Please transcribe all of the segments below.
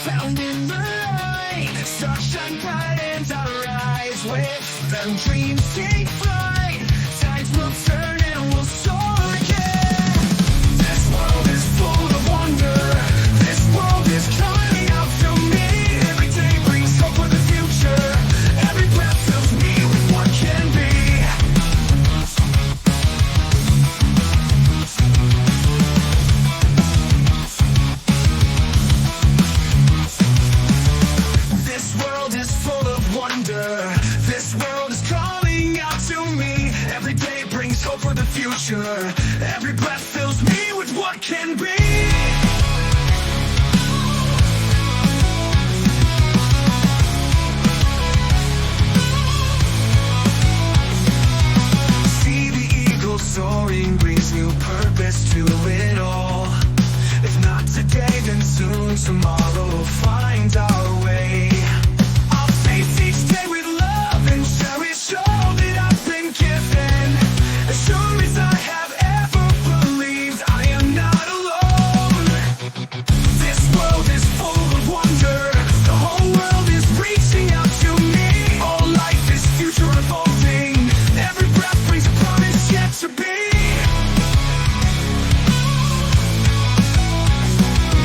Found in the light, stars shine bright and our eyes with them. Dreams take flight, tides will turn and we'll soar again. This world is full of wonder, this world is calling out to me. Every day brings hope for the future, every breath fills me with what can be. This world is full of wonder, this world is calling out to me. Every day brings hope for the future, every breath fills me with what can be. See the eagle soaring brings new purpose to it all. If not today, then soon tomorrow we'll find our way. I'll face each day with love and cherish all that I've been given. As sure as I have ever believed, I am not alone. This world is full of wonder, the whole world is reaching out to me. All life is future unfolding, every breath brings a promise yet to be.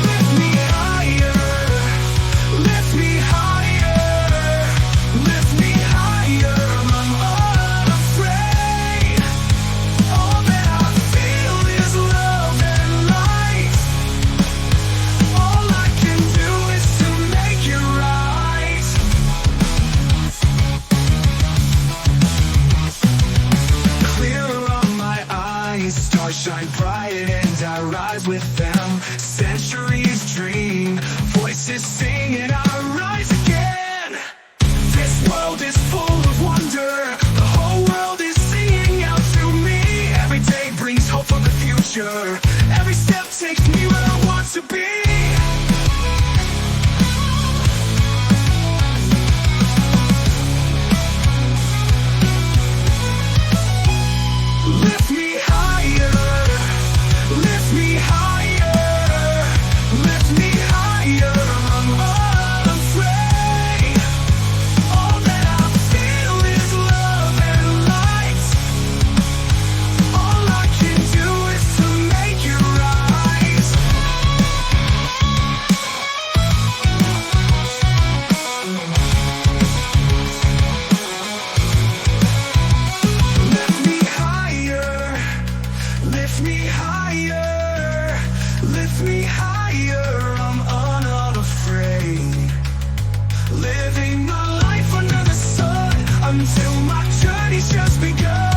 Lift me higher, lift me higher, lift me higher. I'm unafraid. All that I feel is love and light. All I can do is to make it right. Clearer on my eyes, stars shine bright and I rise with them. Centuries dream, voices sing and I rise again. This world is full of wonder, the whole world is singing out to me. Every day brings hope for the future, every step takes me where I want to be. Lift me higher, lift me higher, lift me higher. I'm unafraid. All that I feel is love and light. All I can do is to make it right. Lift me higher, lift me higher, lift me higher. I'm unafraid. Living my life under the sun until my journey's just begun.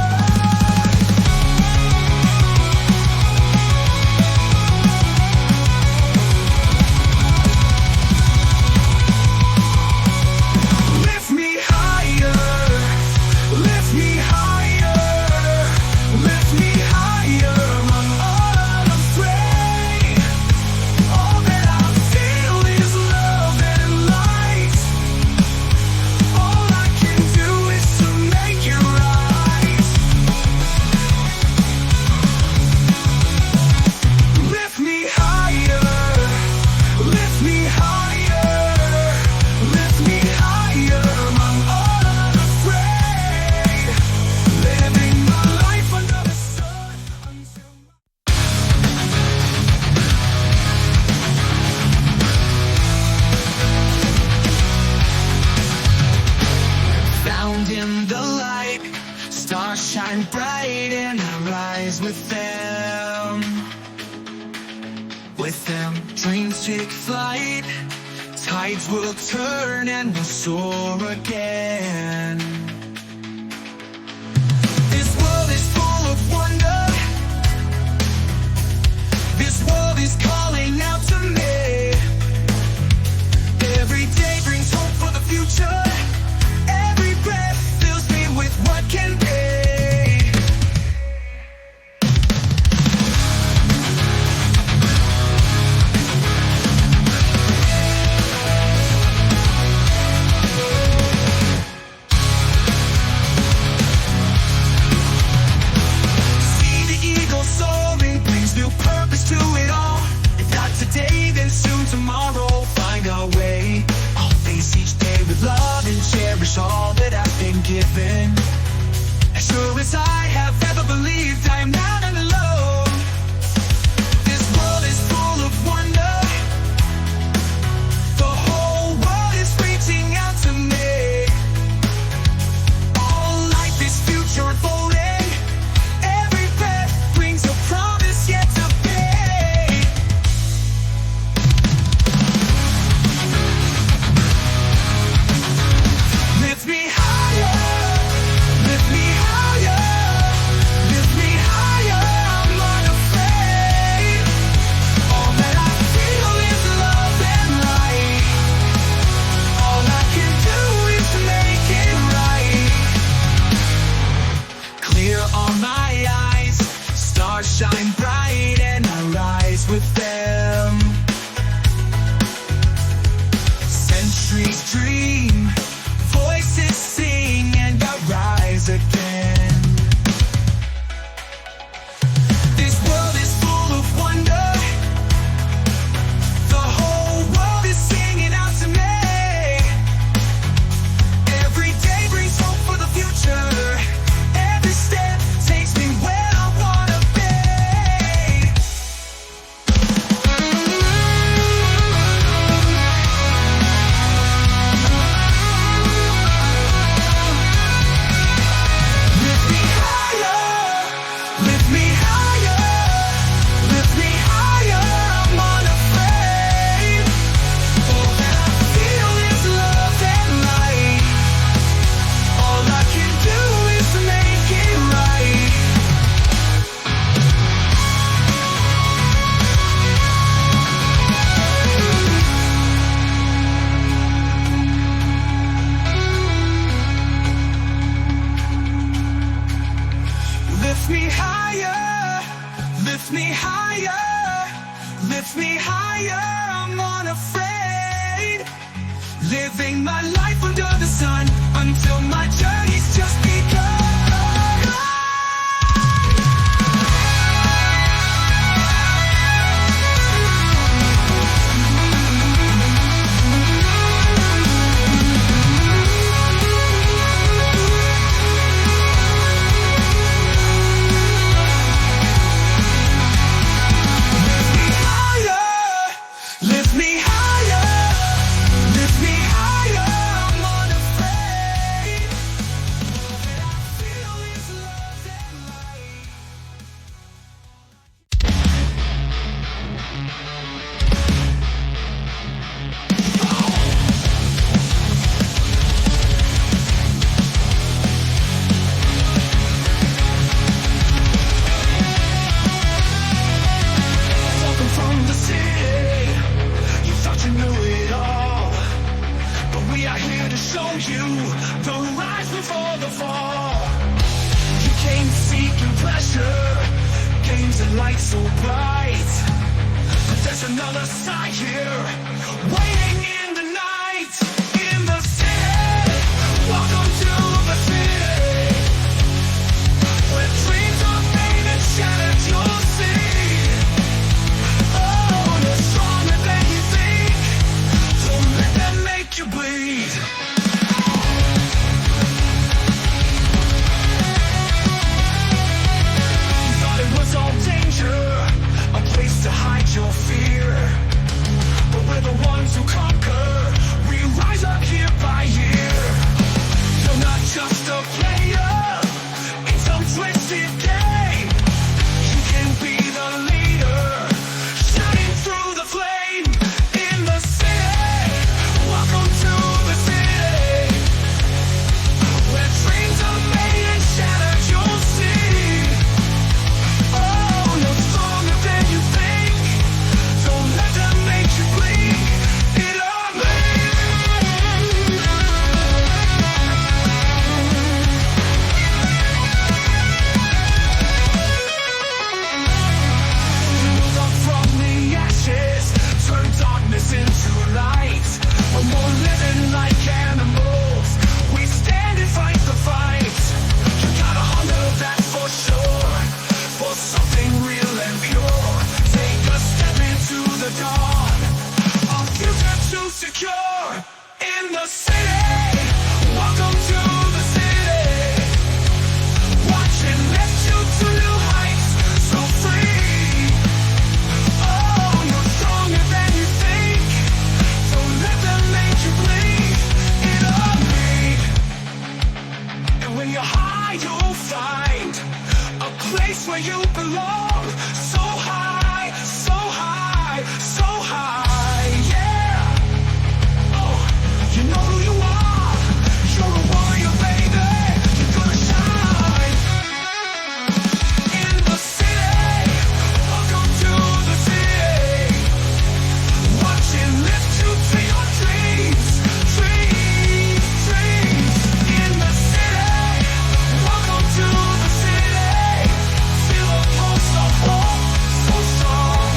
Lift me higher, lift me higher, lift me higher. I'm unafraid. All that I feel is love and light. All I can do is to make it right. Lift me higher, lift me higher, lift me higher. I'm unafraid. Living my life under the sun until found in the light, stars shine bright and I rise with them. With them, dreams take flight, tides will turn and we'll soar again. This world is full of wonder, this world is calling out to me. Every day brings hope for the future, every breath fills me with what can be. lift me higher, lift me higher, I'm unafraid. Living my life under the sun until my journey's just begun. Show you the rise before the fall. You came seeking pleasure, games and light so bright. But there's another side here, waiting in the night. In the city, welcome to the city, where dreams are made and shattered. You'll see. Oh, you're stronger than you think. Don't let them make you bleed. To hide your fear, but we're the ones who conquer. We rise up year by year. You're not just a player in some twisted game. You can be the leader, shining through the flame. In the city, welcome to the city, where dreams are made and shattered. You'll see. Oh, you're stronger than you think. Don't let them make you bleed it on me. Move up from the ashes, turn darkness into light. We're more living like animals. We stand and fight the fight. You got a hunger, that's for sure, for something real and pure. Take a step into the dawn, our future to secure. In the city, welcome to the city. Watch it lift you to new heights, so free. Oh, you're stronger than you think. Don't let them make you bleed it on me. And when you're high, you'll find a place where you belong. So high, so high, so high, yeah. Oh, you know who you are. You're a warrior, baby. You're gonna shine. In the city, welcome to the city. Watch it lift you to your dreams, dreams, dreams. In the city, welcome to the city. Feel a pulse of hope, so strong.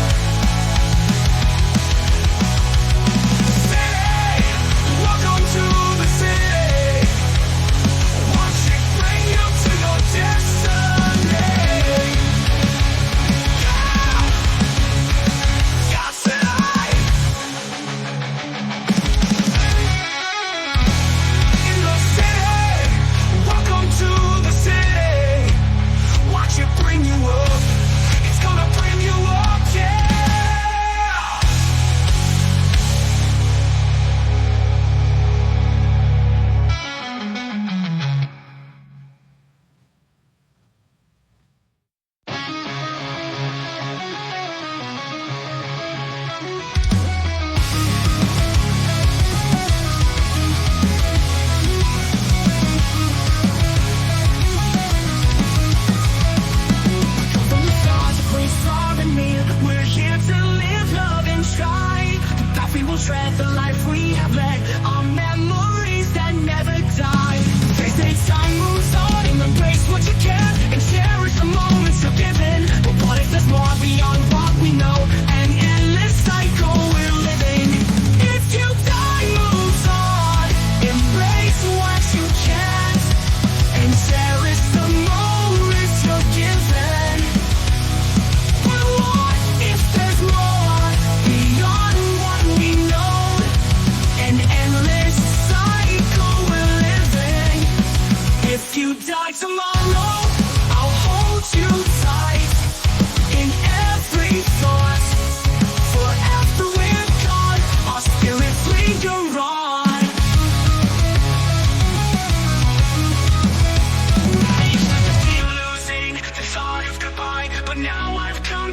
City, welcome to the city. Watch it bring you to your destiny. Yeah. God said in the city, welcome to the city. Watch it bring you up. It's gonna bring you up, yeah. From the stars, a place far and near, we're here to live, love, and try. The path we will tread, the life we have led, our memories that never die. They say time moves on, and embrace what you can, and cherish the moments you're given. But what if there's more? We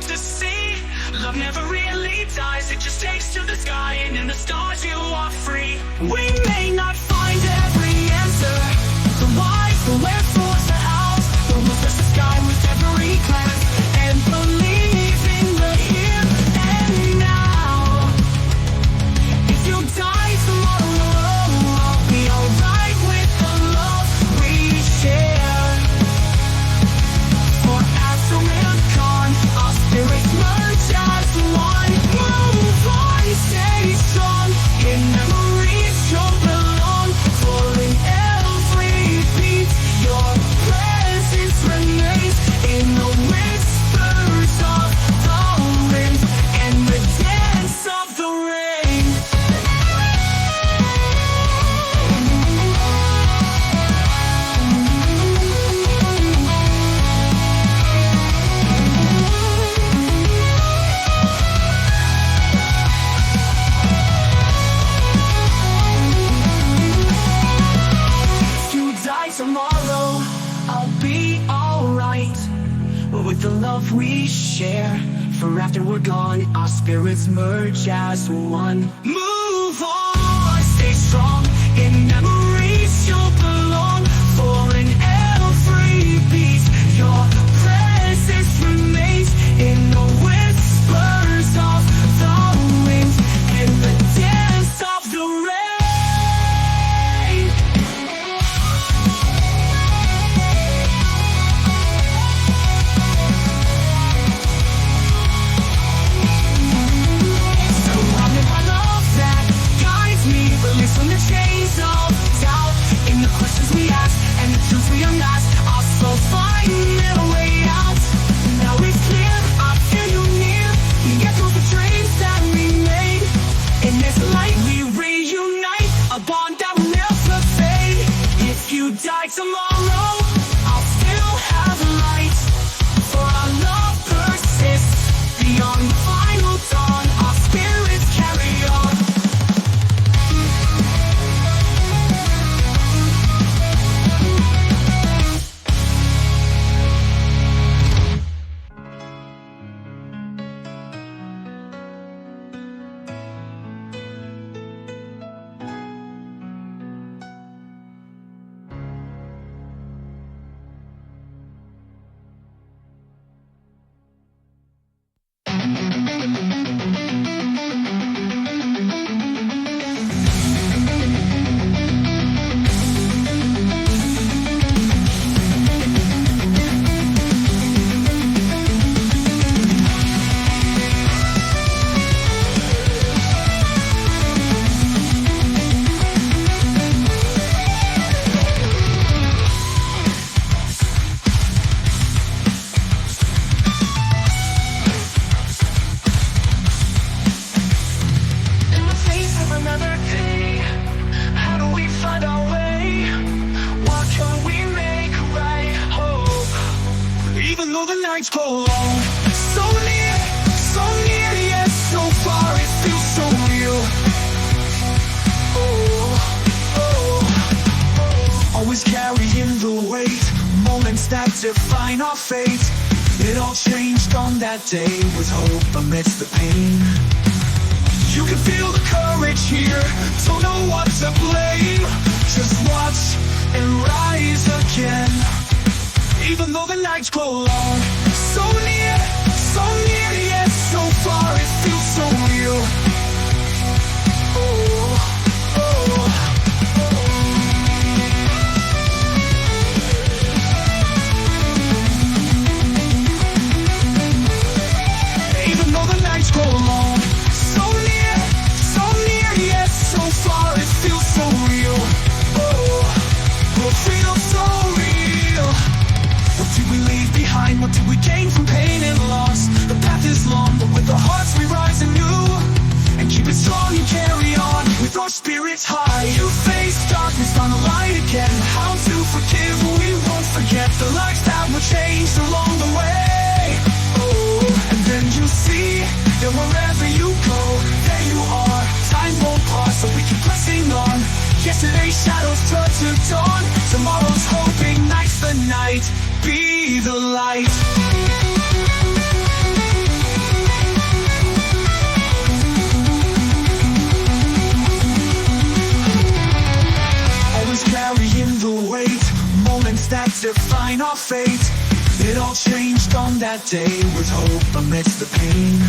to see. Love never really dies, it just takes to the sky, and in the stars you are free. We may not find every answer, the why, the wherefores, the hows, but we'll touch the sky with every glance, and believe in the here and now. If you die tomorrow, I'll be alright with the love we share. For after we're gone, our spirits merge as one. Move on, stay strong, in memories you'll belong. For in every beat, your presence remains in the whispers of the wind and the dance of the rain. If you die tomorrow, I'll be alright with the love we share. For after we're gone, our spirits merge as one. Move on, stay strong, in memories you'll belong. For in every beat, your presence remains in the whispers of the wind and the dance of the rain. Surrounded by love that guides me, released from the chains of doubt. In the questions we ask and the truths we unmask, our souls find their way out. Now it's clear, I feel you near. We get through the dreams that we made. In this light we reunite, a bond that will never fade. If you die tomorrow, I'll still have light. For our love persists beyond the final dawn. Our spirits carry on. In the face of another day, how do we find our way? What can we make right? Hope. Even though the nights go long, so near, yet so far, it feels so real. Always carrying the weight, moments that define our fate. It all changed on that day with hope amidst the pain. You can feel the courage here, don't know what to blame. Just watch and rise again. Even though the nights go long, so near, yet so far, it feels so real. Even though the nights go long, so near, yet so far, it feels so real. It feels so real. What did we leave behind? What did we gain from pain and loss? The path is long, but with our hearts we rise anew. And keep it strong and carry on with our spirits high. You face darkness, found the light again. How to forgive, we won't forget the lives that were changed along the way. And then you see that wherever you go, there you are. Time won't pause, so we keep pressing on. Yesterday's shadows turn to dawn. Tomorrow's hope ignites the night. Be the light. lights define our fate. It all changed on that day with hope amidst the pain.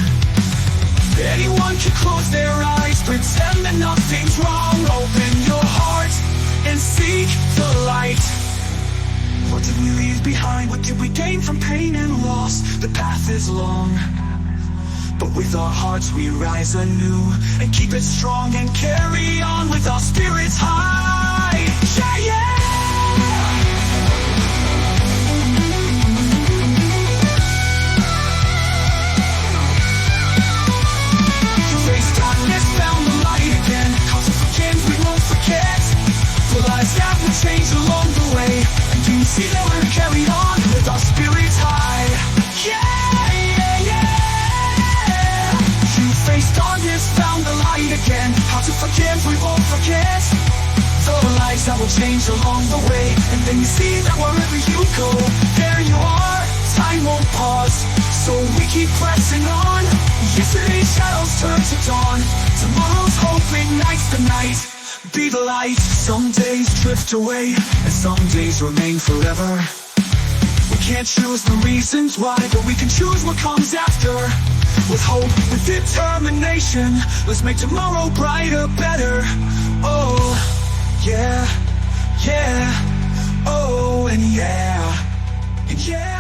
Anyone can close their eyes, pretend that nothing's wrong. Open your heart and seek the light. What did we leave behind? What did we gain from pain and loss? The path is long, but with our hearts we rise anew and keep it strong and carry on with our spirits high. Yeah, yeah. Face darkness, found the light again. How to forgive, we won't forget. For lives that will change along the way. And do you see that we're carried on with our spirits high? Yeah, yeah, yeah. You faced darkness, found the light again. How to forgive, we won't forget. For lives that will change along the way. And then you see that wherever you go, there you are. Time won't pause, so we keep pressing on. Yesterday's shadows turn to dawn. Tomorrow's hope ignites the night. Be the light. Some days drift away, and some days remain forever. We can't choose the reasons why, but we can choose what comes after. With hope, with determination, let's make tomorrow brighter, better. Oh, yeah, yeah. Oh, and yeah, and yeah.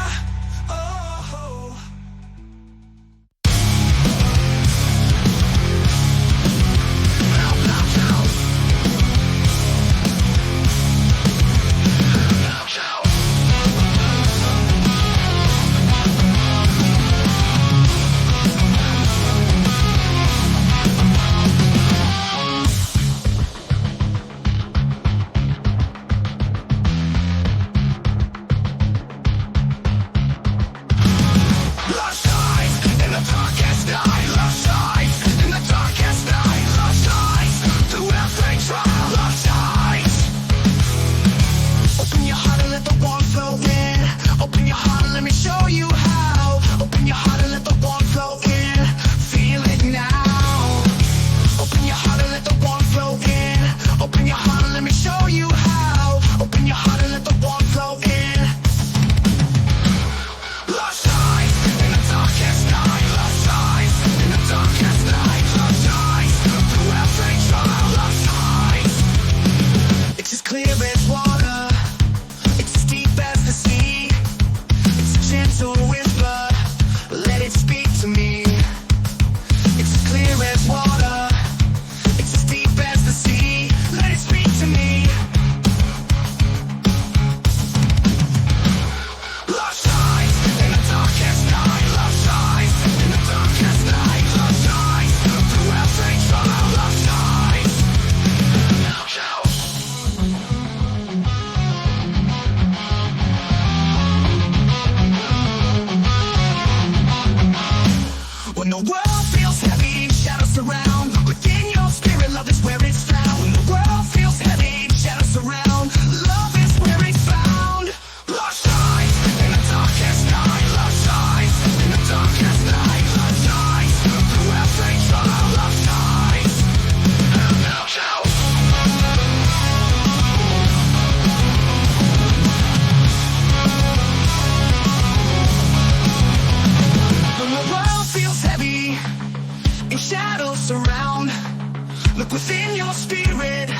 Look within your spirit,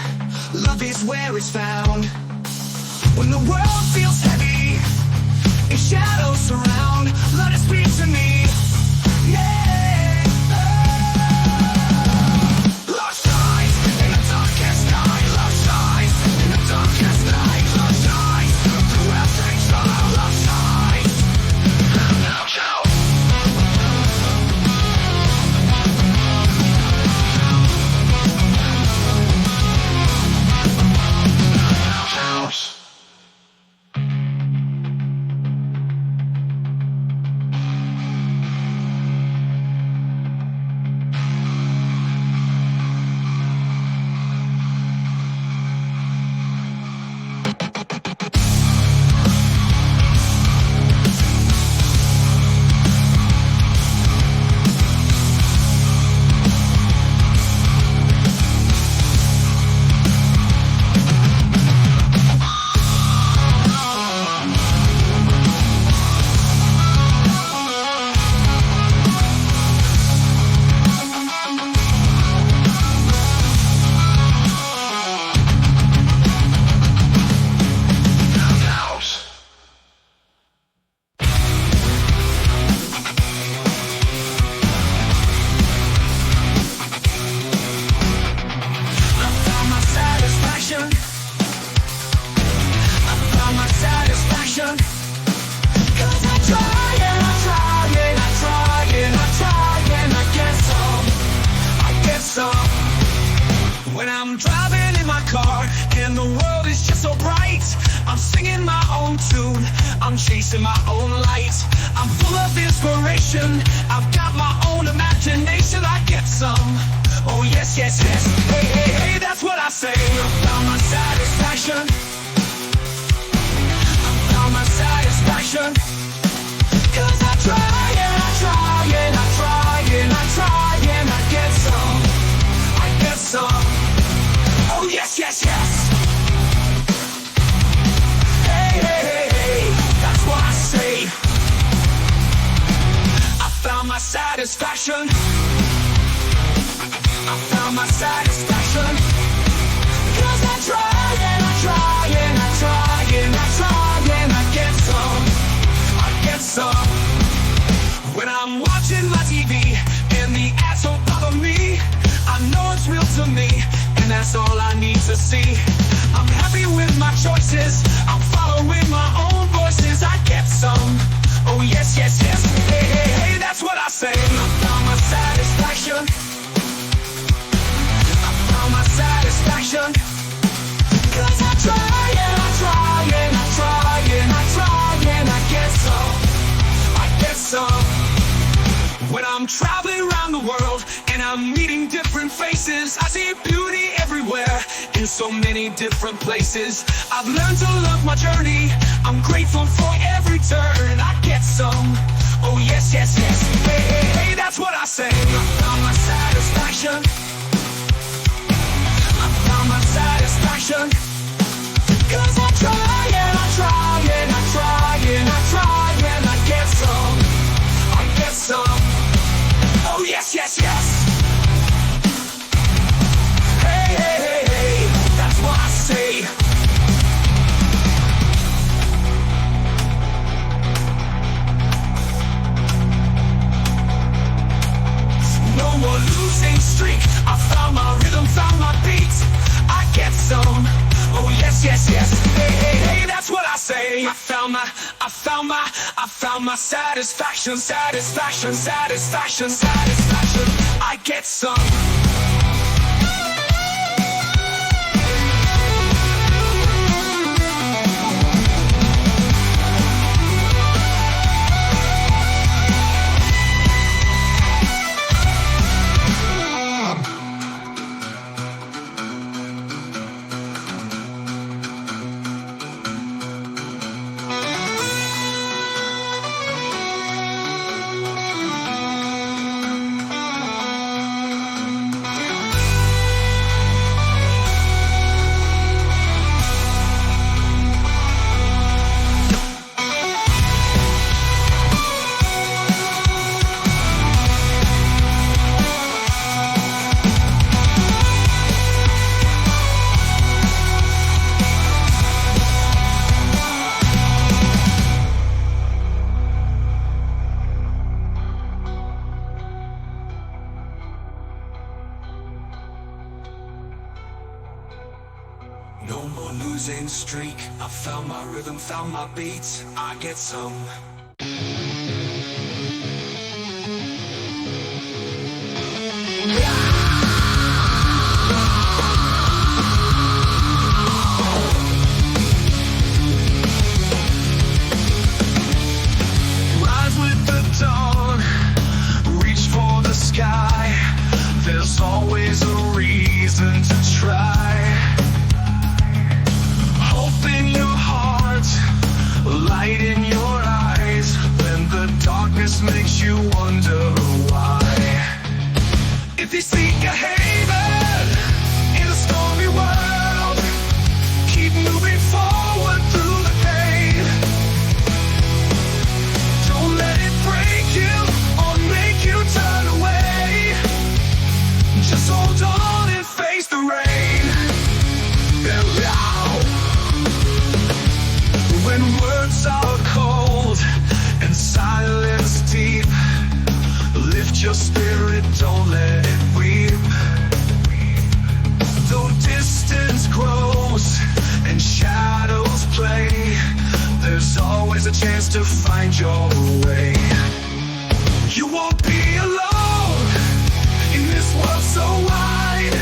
love is where it's found. When the world feels heavy and shadows surround, let it speak to me. Yeah. Love shines in the darkest night. Love shines in the darkest night. Love shines through every trial. Love shines. Now shout. face in my own light. I'm full of inspiration, I've got my own imagination. I get some, oh yes, yes, yes. Hey, hey, hey, that's what I say. I found my satisfaction. I found my satisfaction. 'Cause I try and I try and I try and I try and I get some. I get some. Oh yes, yes, yes. Hey, hey, hey, hey, that's what I say. I found my satisfaction. I found my satisfaction. 'Cause I try and I try and I try and I try and I get some. I get some. When I'm watching my TV and the ads don't bother me, I know it's real to me, and that's all I need to see. I'm happy with my choices, I'm following my own voices. I get some, oh yes, yes, yes. Hey, hey, hey, that's what I say. I found my satisfaction. I found my satisfaction. 'Cause I try and I try and I try and I try and I get some. I get some. When I'm traveling around the world and I'm meeting different faces, I see beauty everywhere in so many different places. I've learned to love my journey, I'm grateful for every turn. I get some, oh yes, yes, yes. Hey, hey, hey, that's what I say. I found my satisfaction. I found my satisfaction. 'Cause I try and I try and I try and I try and I get some. I get some. Oh yes, yes, yes. Hey, hey, hey, hey, that's what I say. No more losing streak. I found my rhythm, found my beat. I get some. Oh yes, yes, yes. Hey, hey, hey, that's what I say. I found my satisfaction, satisfaction, satisfaction, satisfaction. I get some. No more losing streak. I found my rhythm, found my beats. I get some. Rise with the dawn, reach for the sky. There's always a reason to try. In your heart, light in your eyes, when the darkness makes you wonder why. If you seek a haven in a stormy world, keep moving forward through the pain. Don't let it break you or make you turn away. Just hold on and face the rain. When words are cold and silence deep, lift your spirit, don't let it weep. Though distance grows and shadows play, there's always a chance to find your way. You won't be alone in this world so wide.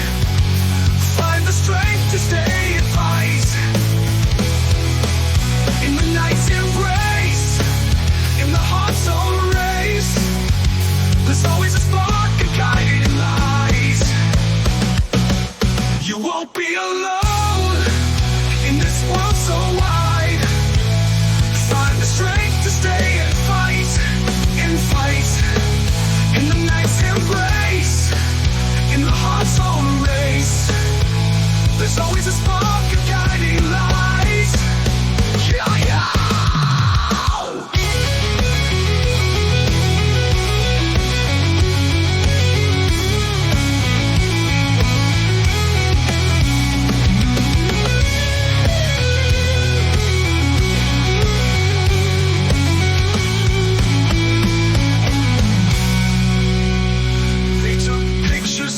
Find the strength to stay and fight. In the night's embrace, There's always a spark, a guiding light. You won't be alone in this world so wide. Find the strength to stay and fight, in the night's embrace, in the heart's own race. There's always a spark, a guiding light. Yeah, yeah.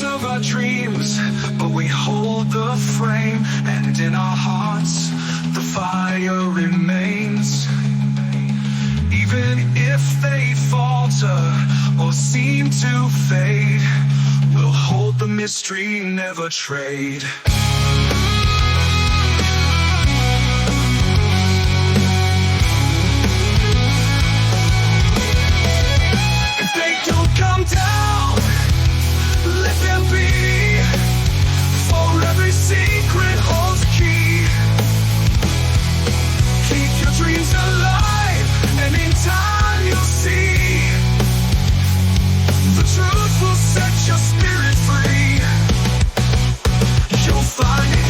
Of our dreams, but we hold the frame, and in our hearts the fire remains. Even if they falter or seem to fade, we'll hold the mystery, never trade. If they don't come down, let them be, for every secret holds a key. Keep your dreams alive, and in time you'll see. The truth will set your spirit free. You'll find